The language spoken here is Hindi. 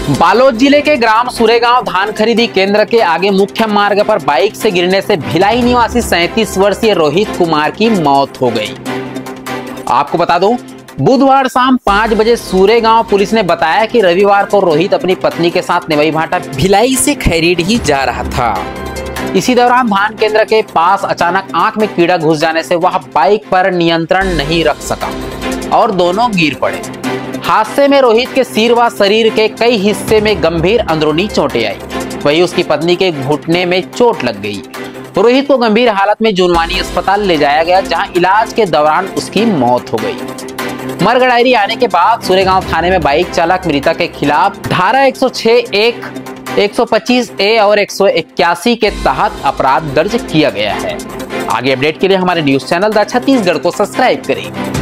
बालोद जिले के ग्राम सुरेगांव धान खरीदी केंद्र के आगे मुख्य मार्ग पर बाइक से गिरने से भिलाई निवासी 37 वर्षीय रोहित कुमार की मौत हो गई। आपको बता दूं, बुधवार शाम 5 बजे सुरेगांव पुलिस ने बताया कि रविवार को रोहित अपनी पत्नी के साथ नेवई भाटा भिलाई से खैरीडीह जा रहा था। इसी दौरान धान केंद्र के पास अचानक आंख में कीड़ा घुस जाने से वह बाइक पर नियंत्रण नहीं रख सका और दोनों गिर पड़े। हादसे में रोहित के सिर व शरीर के कई हिस्से में गंभीर अंदरूनी चोटें आई, वहीं उसकी पत्नी के घुटने में चोट लग गई। रोहित को गंभीर हालत में जुनवानी अस्पताल ले जाया गया, जहां इलाज के दौरान उसकी मौत हो गई। मर्ग डायरी आने के बाद सुरेगांव थाने में बाइक चालक मृतक के खिलाफ धारा 106(1), 125(a) और 181 के तहत अपराध दर्ज किया गया है। आगे अपडेट के लिए हमारे न्यूज चैनल द छत्तीसगढ़ को सब्सक्राइब करें।